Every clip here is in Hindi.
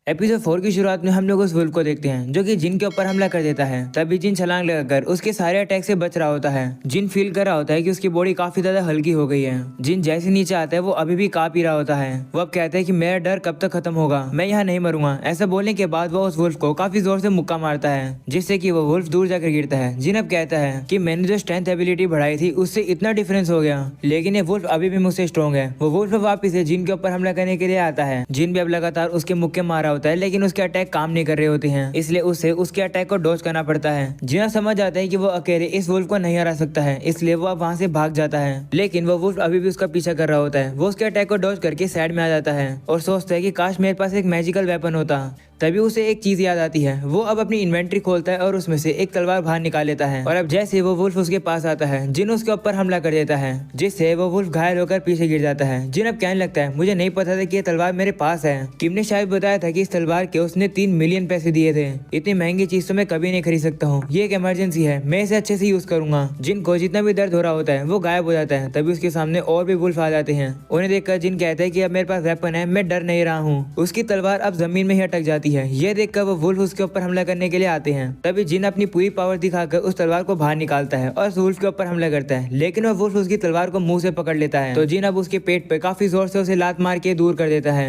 एपिसोड 4 की शुरुआत में हम लोग उस वुल्फ को देखते हैं जो कि जिन के ऊपर हमला कर देता है। तभी जिन छलांग लगाकर उसके सारे अटैक से बच रहा होता है। जिन फील कर रहा होता है कि उसकी बॉडी काफी ज्यादा हल्की हो गई है। जिन जैसे नीचे आता है वो अभी भी कांप ही रहा होता है। वो अब कहता है कि मेरा डर कब तक खत्म होगा, मैं यहाँ नहीं मरूंगा। ऐसा बोलने के बाद वो उस वुल्फ को काफी जोर से मुक्का मारता है जिससे कि वो वुल्फ दूर जाकर गिरता है। जिन अब कहता है कि मैंने जो स्ट्रेंथ एबिलिटी बढ़ाई थी उससे इतना डिफरेंस हो गया, लेकिन ये वुल्फ अभी भी मुझसे स्ट्रॉन्ग है। वो वुल्फ वापिस से जिन के ऊपर हमला करने के लिए आता है। जिन भी अब लगातार उसके मुक्के मारा होता है लेकिन उसके अटैक काम नहीं कर रहे होते हैं, इसलिए उसे उसके अटैक को डॉज करना पड़ता है। जिना समझ जाता है कि वो अकेले इस वुल्फ को नहीं हरा सकता है, इसलिए वो अब वहाँ से भाग जाता है। लेकिन वो वुल्फ अभी भी उसका पीछा कर रहा होता है। वो उसके अटैक को डॉज करके साइड में आ जाता है और सोचता है कि काश मेरे पास एक मैजिकल वेपन होता। तभी उसे एक चीज याद आती है। वो अब अपनी इन्वेंट्री खोलता है और उसमें से एक तलवार बाहर निकाल लेता है। और अब जैसे वो वुल्फ उसके पास आता है, जिन उसके ऊपर हमला कर देता है जिससे वो वुल्फ घायल होकर पीछे गिर जाता है। जिन अब कहने लगता है मुझे नहीं पता था कि ये तलवार मेरे पास है। किम ने शायद बताया था कि इस तलवार के उसने 3 मिलियन पैसे दिए थे। इतनी महंगी चीज तो मैं कभी नहीं खरीद सकता हूँ, ये एक इमरजेंसी है, मैं इसे अच्छे से यूज करूंगा। जिन को जितना भी दर्द हो रहा होता है वो गायब हो जाता है। तभी उसके सामने और भी वुल्फ आ जाते हैं। उन्हें देखकर जिन कहता है कि अब मेरे पास वेपन है, मैं डर नहीं रहा हूँ। उसकी तलवार अब जमीन में ही अटक जाती है। ये देखकर वो वुल्फ उसके ऊपर हमला करने के लिए आते हैं। तभी जिन अपनी पूरी पावर दिखाकर उस तलवार को बाहर निकालता है और उस वुल्फ के ऊपर हमला करता है, लेकिन वो वुल्फ उसकी तलवार को मुंह से पकड़ लेता है। तो जिन अब उसके पेट पे काफी जोर से उसे लात मार के दूर कर देता है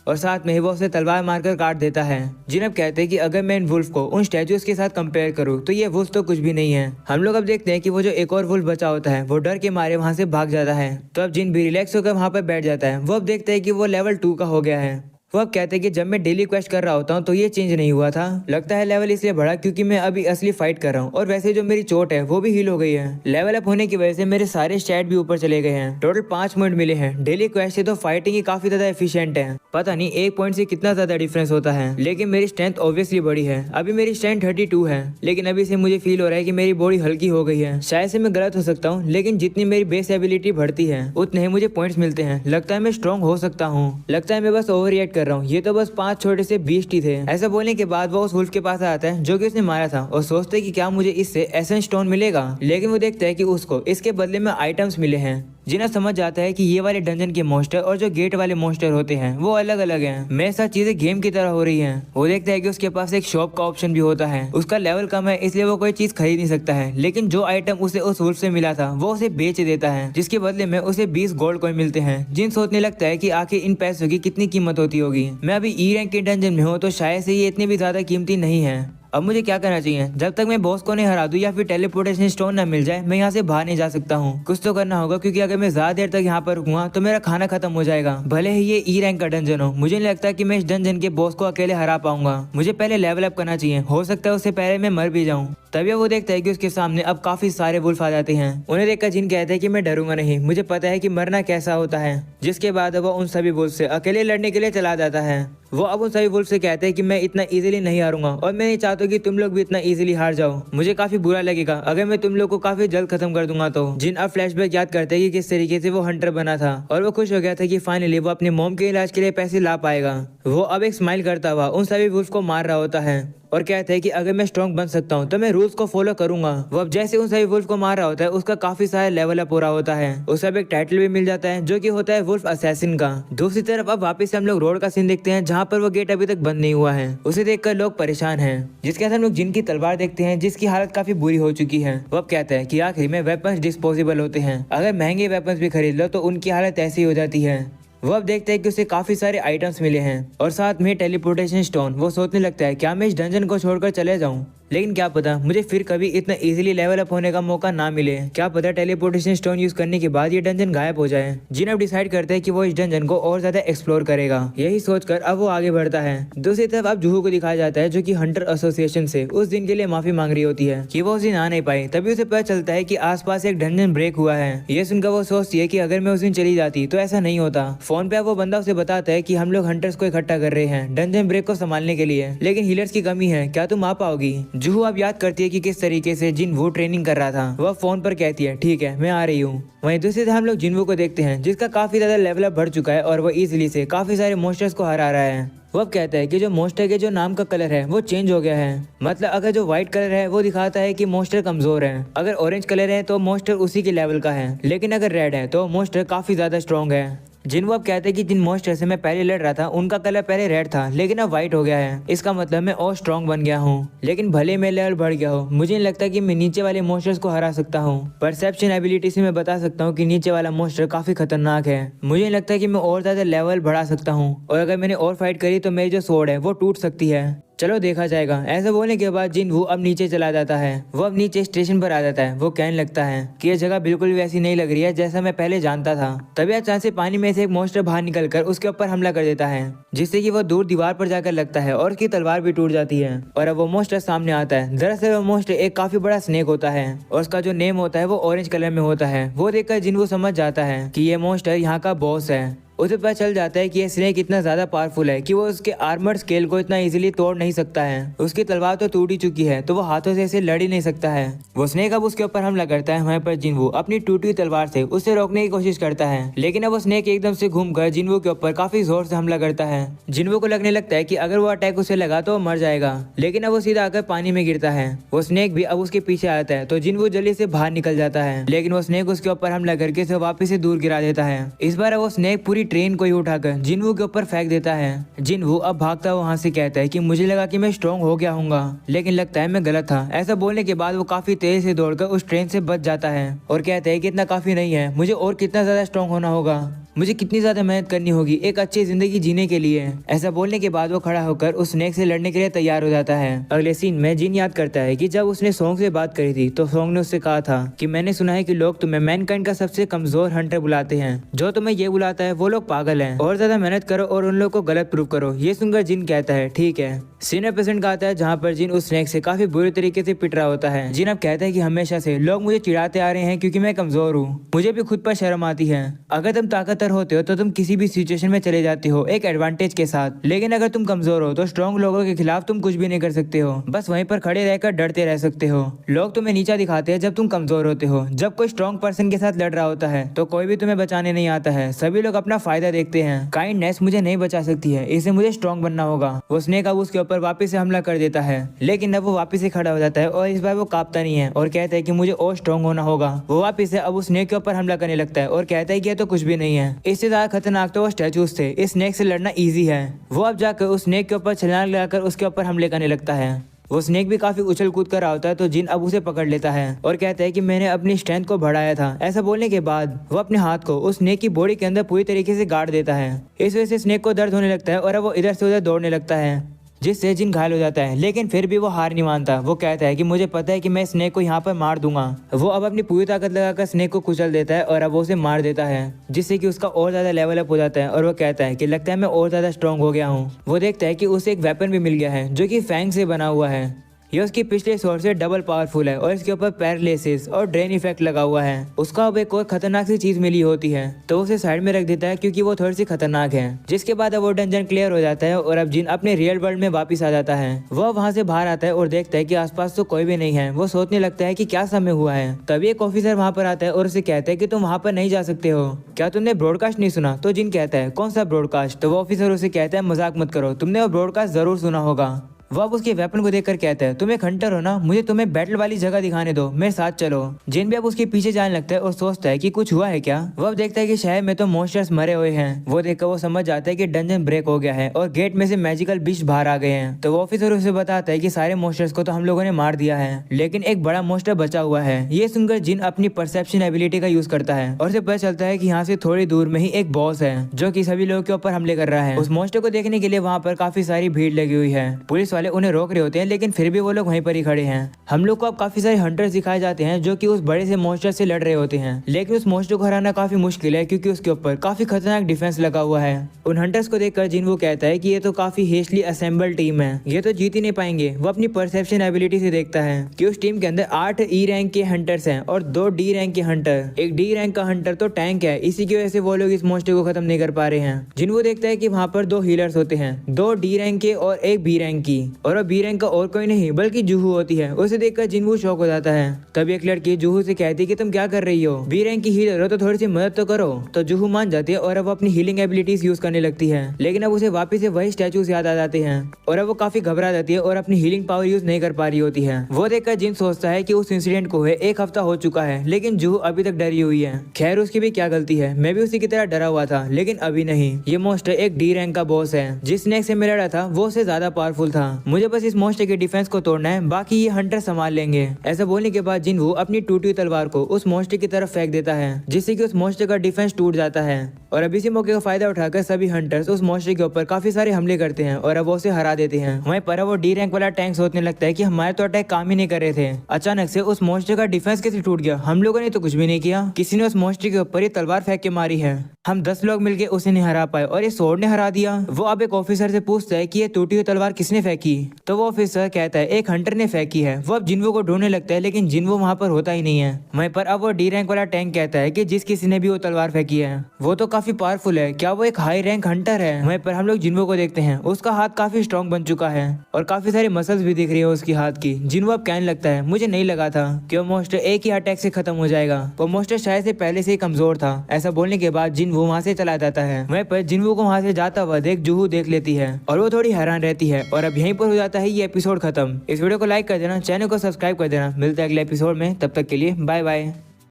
और साथ में ही वो उसे तलवार मारकर काट देता है। जिन अब कहते हैं कि अगर मैं इन वुल्फ को उन स्टैचूज के साथ कंपेयर करूं तो ये वुल्फ तो कुछ भी नहीं है। हम लोग अब देखते हैं कि वो जो एक और वुल्फ बचा होता है वो डर के मारे वहां से भाग जाता है। तो अब जिन भी रिलैक्स होकर वहां पर बैठ जाता है। वो अब देखते हैं कि वो लेवल 2 का हो गया है। वो अब कहते हैं कि जब मैं डेली क्वेस्ट कर रहा होता हूँ तो ये चेंज नहीं हुआ था। लगता है लेवल इसलिए बढ़ा क्योंकि मैं अभी असली फाइट कर रहा हूँ और वैसे जो मेरी चोट है वो भी हील हो गई है। लेवल अप होने की वजह से मेरे सारे स्टैट भी ऊपर चले गए हैं। टोटल 5 पॉइंट मिले हैं। डेली क्वेस्ट से तो फाइटिंग ही काफी ज्यादा एफिशिएंट है। पता नहीं 1 पॉइंट से कितना ज्यादा डिफरेंस होता है, लेकिन मेरी स्ट्रेंथ ऑब्वियसली बड़ी है। अभी मेरी स्ट्रेंथ 32 है, लेकिन अभी से मुझे फील हो रहा है कि मेरी बॉडी हल्की हो गई है। शायद से मैं गलत हो सकता हूँ, लेकिन जितनी मेरी बेस एबिलिटी बढ़ती है उतने ही मुझे पॉइंट्स मिलते हैं। लगता है मैं स्ट्रॉन्ग हो सकता हूँ। लगता है मैं बस ओवर रिएक्ट कर रहा हूँ। ये तो बस 5 छोटे से बीस्ट ही थे। ऐसा बोलने के बाद वो उस वुल्फ के पास आता है जो कि उसने मारा था और सोचते है कि क्या मुझे इससे एसेंस स्टोन मिलेगा, लेकिन वो देखता है कि उसको इसके बदले में आइटम्स मिले हैं। जिन्हें समझ जाता है कि ये वाले डंजन के मॉन्स्टर और जो गेट वाले मॉन्स्टर होते हैं वो अलग अलग हैं। मेरे साथ चीजें गेम की तरह हो रही हैं। वो देखता है कि उसके पास एक शॉप का ऑप्शन भी होता है। उसका लेवल कम है इसलिए वो कोई चीज खरीद नहीं सकता है, लेकिन जो आइटम उसे उस वुल्फ से मिला था वो उसे बेच देता है, जिसके बदले में उसे 20 गोल्ड कॉइन मिलते हैं। जिन सोचने लगता है कि आखिर इन पैसों की कितनी कीमत होती होगी। मैं अभी ई रैंक के डंजन में हूँ तो शायद से ये इतनी भी ज्यादा कीमती नहीं है। अब मुझे क्या करना चाहिए? जब तक मैं बॉस को नहीं हरा दूं या फिर टेलीपोर्टेशन स्टोन ना मिल जाए मैं यहाँ से बाहर नहीं जा सकता हूँ। कुछ तो करना होगा क्योंकि अगर मैं ज्यादा देर तक यहाँ पर रुकूंगा तो मेरा खाना खत्म हो जाएगा। भले ही ये ई रैंक का डंजन हो, मुझे नहीं लगता कि मैं इस डंजन के बॉस को अकेले हरा पाऊंगा। मुझे पहले लेवल अप करना चाहिए, हो सकता है उससे पहले मैं मर भी जाऊँ। तभी वो देखता है कि उसके सामने अब काफी सारे वुल्फ आ जाते हैं। उन्हें देखकर जिन कहते हैं कि मैं डरूंगा नहीं, मुझे पता है कि मरना कैसा होता है। जिसके बाद वो उन सभी वुल्फ से अकेले लड़ने के लिए चला जाता है। वो अब उन सभी वुल्फ से कहते हैं कि मैं इतना इजीली नहीं हारूंगा और मैं नहीं चाहता कि तुम लोग भी इतना इजीली हार जाओ। मुझे काफी बुरा लगेगा अगर मैं तुम लोग को काफी जल्द खत्म कर दूंगा। तो जिन अब फ्लैशबैक याद करते हैं कि किस तरीके से वो हंटर बना था और वो खुश हो गया था कि फाइनली वो अपने मॉम के इलाज के लिए पैसे ला पाएगा। वो अब एक स्माइल करता हुआ उन सभी वुल्फ को मार रहा होता है और कहते हैं कि अगर मैं स्ट्रॉन्ग बन सकता हूँ तो मैं रूल्स को फॉलो करूंगा। वो अब जैसे उन सभी वुल्फ को मार रहा होता है उसका काफी सारा लेवल अप हो रहा होता है। उसे अब एक टाइटल भी मिल जाता है जो कि होता है वुल्फ असैसिन का। दूसरी तरफ अब वापस से हम लोग रोड का सीन देखते हैं जहाँ पर वो गेट अभी तक बंद नहीं हुआ है। उसे देखकर लोग परेशान हैं। जिसके साथ हम लोग जिन की तलवार देखते हैं जिसकी हालत काफी बुरी हो चुकी है। वो अब कहता है कि आखिर में वेपन्स डिस्पोजेबल होते हैं, अगर महंगे वेपन्स भी खरीद लो तो उनकी हालत ऐसी हो जाती है। वो अब देखते हैं कि उसे काफी सारे आइटम्स मिले हैं और साथ में टेलीपोर्टेशन स्टोन। वो सोचने लगता है क्या मैं इस डंजन को छोड़कर चले जाऊं, लेकिन क्या पता मुझे फिर कभी इतना इजीली लेवल अप होने का मौका ना मिले। क्या पता टेलीपोर्टेशन स्टोन यूज करने के बाद ये डंजन गायब हो जाए। जिन अब डिसाइड करते हैं कि वो इस डंजन को और ज्यादा एक्सप्लोर करेगा। यही सोचकर अब वो आगे बढ़ता है। दूसरी तरफ अब जूहू को दिखाया जाता है जो कि हंटर एसोसिएशन से उस दिन के लिए माफी मांग रही होती है कि वो उस दिन आ नहीं पाई। तभी उसे पता चलता है कि आसपास एक डंजन ब्रेक हुआ है। ये सुनकर वो सोचती है कि अगर मैं उस दिन चली जाती तो ऐसा नहीं होता। फोन पे वो बंदा उसे बताता है कि हम लोग हंटर्स को इकट्ठा कर रहे हैं डंजन ब्रेक को संभालने के लिए, लेकिन हीलर्स की कमी है, क्या तुम आ पाओगी? जूहू अब याद करती है कि किस तरीके से जिनवू ट्रेनिंग कर रहा था। वह फोन पर कहती है ठीक है मैं आ रही हूँ। वहीं दूसरी तरफ हम लोग जिनवू को देखते हैं जिसका काफी ज्यादा लेवल अप बढ़ चुका है और वो इजीली से काफी सारे मॉन्स्टर्स को हरा रहा है। वो अब कहता है कि जो मॉन्स्टर के जो नाम का कलर है वो चेंज हो गया है। मतलब अगर जो व्हाइट कलर है वो दिखाता है कि मॉन्स्टर कमजोर है, अगर ऑरेंज कलर है तो मॉन्स्टर उसी के लेवल का है, लेकिन अगर रेड है तो मॉन्स्टर काफी ज्यादा स्ट्रॉन्ग है। जिन वो अब कहते हैं कि जिन मॉन्स्टर से मैं पहले लड़ रहा था उनका कलर पहले रेड था लेकिन अब व्हाइट हो गया है, इसका मतलब मैं और स्ट्रॉन्ग बन गया हूँ। लेकिन भले मैं लेवल बढ़ गया हो, मुझे नहीं लगता कि मैं नीचे वाले मॉन्स्टर्स को हरा सकता हूँ। परसेप्शन एबिलिटी से मैं बता सकता हूँ कि नीचे वाला मॉन्स्टर काफी खतरनाक है। मुझे नहीं लगता कि मैं और ज्यादा लेवल बढ़ा सकता हूँ और अगर मैंने और फाइट करी तो मेरी जो स्वॉर्ड है वो टूट सकती है। चलो देखा जाएगा। ऐसा बोलने के बाद जिन वो अब नीचे चला जाता है। वो अब नीचे स्टेशन पर आ जाता है। वो कहने लगता है कि ये जगह बिल्कुल वैसी नहीं लग रही है जैसा मैं पहले जानता था। तभी अचानक से पानी में से एक मॉन्स्टर बाहर निकलकर उसके ऊपर हमला कर देता है, जिससे कि वो दूर दीवार पर जाकर लगता है और उसकी तलवार भी टूट जाती है और अब वो मॉन्स्टर सामने आता है। दरअसल वो मॉन्स्टर एक काफी बड़ा स्नेक होता है और उसका जो नेम होता है वो ऑरेंज कलर में होता है। वो देखकर जिन वो समझ जाता है कि ये मॉन्स्टर यहाँ का बॉस है। उसे पता चल जाता है कि ये स्नेक इतना ज्यादा पावरफुल है कि वो उसके आर्मर स्केल को इतना इजीली तोड़ नहीं सकता है। उसकी तलवार तो टूट ही चुकी है तो वो हाथों से इसे लड़ ही नहीं सकता है। वो स्नेक अब उसके ऊपर हमला करता है। वहीं पर जिनवू अपनी टूटी हुई तलवार से उसे रोकने की कोशिश करता है, लेकिन अब वो स्नेक एकदम से घूमकर जिनवू के ऊपर काफी जोर से हमला करता है। जिनवू को लगने लगता है कि अगर वो अटैक उसे लगा तो वो मर जाएगा, लेकिन अब वो सीधा आकर पानी में गिरता है। वो स्नेक भी अब उसके पीछे आता है तो जिनवू जल्दी से बाहर निकल जाता है, लेकिन वो स्नेक उसके ऊपर हमला करके उसे वापस से दूर गिरा देता है। इस बार वो स्नेक पूरी ट्रेन को ही उठाकर जिनवू के ऊपर फेंक देता है। जिनवू अब भागता हुआ वहां से कहता है कि मुझे लगा कि मैं स्ट्रॉन्ग हो गया हूँगा, लेकिन लगता है मैं गलत था। ऐसा बोलने के बाद वो काफी तेज से दौड़कर उस ट्रेन से बच जाता है और कहता है कि इतना काफी नहीं है, मुझे और कितना ज्यादा स्ट्रॉन्ग होना होगा, मुझे कितनी ज्यादा मेहनत करनी होगी एक अच्छी जिंदगी जीने के लिए। ऐसा बोलने के बाद वो खड़ा होकर उस स्नेक से लड़ने के लिए तैयार हो जाता है। अगले सीन में जिन याद करता है कि जब उसने सोंग से बात करी थी तो सोंग ने उससे कहा था कि मैंने सुना है कि लोग तुम्हें मैनकाइंड का सबसे कमजोर हंटर बुलाते हैं, जो तुम्हें ये बुलाता है वो लोग पागल हैं, और ज्यादा मेहनत करो और उन लोग को गलत प्रूव करो। ये सुनकर जिन कहता है ठीक है। सीन एपिसोड का आता है जहाँ पर जिन उस स्नेक से काफी बुरी तरीके से पिट रहा होता है। जिन अब कहता है कि हमेशा से लोग मुझे चिढ़ाते आ रहे हैं क्योंकि मैं कमजोर हूँ, मुझे भी खुद पर शर्म आती है। अगर तुम ताकतवर होते हो तो तुम किसी भी सिचुएशन में चले जाते हो एक एडवांटेज के साथ, लेकिन अगर तुम कमजोर हो तो स्ट्रॉन्ग लोगों के खिलाफ तुम कुछ भी नहीं कर सकते हो, बस वहीं पर खड़े रहकर डरते रह सकते हो। लोग तुम्हें नीचा दिखाते हैं जब तुम कमजोर होते हो। जब कोई स्ट्रॉन्ग पर्सन के साथ लड़ रहा होता है तो कोई भी तुम्हें बचाने नहीं आता है, सभी लोग अपना फायदा देखते हैं। काइंडनेस मुझे नहीं बचा सकती है, इसे मुझे स्ट्रॉन्ग बनना होगा। वो स्नेक अब उसके ऊपर वापस से हमला कर देता है, लेकिन अब वो वापस से खड़ा हो जाता है और इस बार वो कांपता नहीं है और कहता है कि मुझे और स्ट्रॉन्ग होना होगा। वो वापस से अब उस स्नेक के ऊपर हमला करने लगता है और कहता है कि ये तो कुछ भी नहीं है, इससे ज्यादा खतरनाक तो वो स्टैचूज थे, इस स्नेक से लड़ना इजी है। वो अब जाकर उस स्नेक के ऊपर छलांग लगाकर उसके ऊपर हमले करने लगता है। वो स्नेक भी काफी उछल कूद कर रहा होता है तो जिन अब उसे पकड़ लेता है और कहता है कि मैंने अपनी स्ट्रेंथ को बढ़ाया था। ऐसा बोलने के बाद वो अपने हाथ को उस स्नेक की बॉडी के अंदर पूरी तरीके से गाड़ देता है। इस वजह से स्नेक को दर्द होने लगता है और अब वो इधर से उधर दौड़ने लगता है, जिससे जिन घायल हो जाता है, लेकिन फिर भी वो हार नहीं मानता। वो कहता है कि मुझे पता है कि मैं स्नेक को यहाँ पर मार दूंगा। वो अब अपनी पूरी ताकत लगाकर स्नेक को कुचल देता है और अब वो उसे मार देता है, जिससे कि उसका और ज्यादा लेवल अप हो जाता है और वो कहता है कि लगता है मैं और ज्यादा स्ट्रॉन्ग हो गया हूँ। वो देखता है कि उसे एक वेपन भी मिल गया है जो कि फैंग से बना हुआ है। ये उसकी पिछले स्वॉर्ड से डबल पावरफुल है और इसके ऊपर पैरालिसिस और ड्रेन इफेक्ट लगा हुआ है। उसका अब एक और खतरनाक सी चीज मिली होती है तो उसे साइड में रख देता है क्योंकि वो थोड़ी सी खतरनाक है। जिसके बाद अब वो डंजन क्लियर हो जाता है और अब जिन अपने रियल वर्ल्ड में वापस आ जाता है। वो वहाँ से बाहर आता है और देखता है कि आसपास तो कोई भी नहीं है। वो सोचने लगता है कि क्या समय हुआ है। तभी एक ऑफिसर वहाँ पर आता है और उसे कहता है कि तुम वहाँ पर नहीं जा सकते हो, क्या तुमने ब्रॉडकास्ट नहीं सुना? तो जिन कहता है कौन सा ब्रॉडकास्ट? तो वो ऑफिसर उसे कहता है मजाक मत करो, तुमने वो ब्रॉडकास्ट जरूर सुना होगा। वो अब उसके वेपन को देखकर कहता है तुम एक हंटर हो ना, मुझे तुम्हें बैटल वाली जगह दिखाने दो, मेरे साथ चलो। जिन भी अब उसके पीछे जाने लगता है और सोचता है कि कुछ हुआ है क्या। वो अब देखता है कि शहर में तो मॉन्स्टर्स मरे हुए हैं। वो देखकर वो समझ जाता है कि डंजन ब्रेक हो गया है और गेट में से मैजिकल बीस्ट बाहर आ गए हैं। तो वो ऑफिसर उसे बताता है कि सारे मॉन्स्टर्स को तो हम लोगों ने मार दिया है, लेकिन एक बड़ा मॉन्स्टर बचा हुआ है। ये सुनकर जिन अपनी परसेप्शन एबिलिटी का यूज करता है और उसे पता चलता है कि यहाँ से थोड़ी दूर में ही एक बॉस है जो कि सभी लोगों के ऊपर हमले कर रहा है। उस मॉन्स्टर को देखने के लिए वहाँ पर काफी सारी भीड़ लगी हुई है। पुलिस वाले उन्हें रोक रहे होते हैं, लेकिन फिर भी वो लोग वहीं पर ही खड़े हैं। हम लोग को अब काफी सारे हंटर्स दिखाए जाते हैं जो कि उस बड़े से मॉन्स्टर से लड़ रहे होते हैं, लेकिन उस मॉन्स्टर को हराना काफी मुश्किल है क्योंकि उसके ऊपर काफी खतरनाक डिफेंस लगा हुआ है। उन हंटर्स को देखकर जिन वो कहता है कि ये तो काफी हेस्टली असेंबल टीम है, ये तो जीत ही नहीं पाएंगे। वो अपनी परसेप्शन एबिलिटी से देखता है कि उस टीम के अंदर 8 ई रैंक के हंटर्स हैं और 2 डी रैंक के हंटर। एक डी रैंक का हंटर तो टैंक है, इसी की वजह से वो लोग इस मॉन्स्टर को खत्म नहीं कर पा रहे हैं। जिन वो देखता है कि वहाँ पर 2 हीलर्स होते हैं, 2 डी रैंक के और एक बी रैंक की। और वो बी रैंक का और कोई नहीं बल्कि जूहू होती है। उसे देखकर जिनवू शॉक हो जाता है। तभी एक लड़की जूहू से कहती है कि तुम क्या कर रही हो, बी रैंक की हीलर हो तो थोड़ी सी मदद तो करो। तो जूहू मान जाती है और अब अपनी हीलिंग एबिलिटीज यूज करने लगती है, लेकिन अब उसे वापस से वही स्टैचूज याद आ जाते हैं और अब वो काफी घबरा जाती है और अपनी हीलिंग पावर यूज नहीं कर पा रही होती है। वो देखकर जिन सोचता है कि उस इंसिडेंट को हुए 1 हफ्ता हो चुका है, लेकिन जूहू अभी तक डरी हुई है। खैर उसकी भी क्या गलती है, मैं भी उसी की तरह डरा हुआ था, लेकिन अभी नहीं। ये मॉन्स्टर एक डी रैंक का बॉस है। जिस स्नेक से मैं लड़ा था वो उससे ज्यादा पावरफुल था। मुझे बस इस मॉन्स्टर के डिफेंस को तोड़ना है, बाकी ये हंटर संभाल लेंगे। ऐसा बोलने के बाद जिनवू अपनी टूटी हुई तलवार को उस मॉन्स्टर की तरफ फेंक देता है, जिससे कि उस मॉन्स्टर का डिफेंस टूट जाता है। और अब इसी मौके का फायदा उठाकर सभी हंटर्स उस मॉन्स्टर के ऊपर काफी सारे हमले करते हैं और अब वो उसे हरा देते हैं। वहीं पर वो डी रैंक वाला टैंक सोचने लगता है कि हमारे तो अटैक काम ही नहीं कर रहे थे, अचानक से उस मॉन्स्टर का डिफेंस कैसे टूट गया, हम लोगों ने तो कुछ भी नहीं किया, किसी ने उस मॉन्स्टर के ऊपर ही तलवार फेंक के मारी है, हम 10 लोग मिलके उसे नहीं हरा पाए और ये स्वॉर्ड ने हरा दिया। वो अब एक ऑफिसर से पूछता है कि ये टूटी हुई तलवार किसने फेंकी, तो वो ऑफिसर कहता है एक हंटर ने फेंकी है। वो अब जिनवो को ढूंढने लगता है, लेकिन जिनवो वहाँ पर होता ही नहीं है। वहीं पर अब वो डी रैंक वाला टैंक कहता है कि जिस किसी ने भी वो तलवार फेंकी है वो तो काफी पावरफुल है, क्या वो एक हाई रैंक हंटर है। वहीं पर हम लोग जिनवो को देखते हैं, उसका हाथ काफी स्ट्रॉन्ग बन चुका है और काफी सारे मसल्स भी दिख रही है उसकी हाथ की। जिनवो अब कहने लगता है मुझे नहीं लगा था कि वो मॉन्स्टर एक ही अटैक से खत्म हो जाएगा, वो मॉन्स्टर शायद से पहले से ही कमजोर था। ऐसा बोलने के बाद जिनवो वहाँ से चला जाता है। वहीं पर जिनवो को वहाँ से जाता हुआ देख जूहू देख लेती है और वो थोड़ी हैरान रहती है। और अब यहीं पर हो जाता है ये एपिसोड खत्म। इस वीडियो को लाइक कर देना, चैनल को सब्सक्राइब कर देना। मिलते हैं अगले एपिसोड में, तब तक के लिए बाय बाय।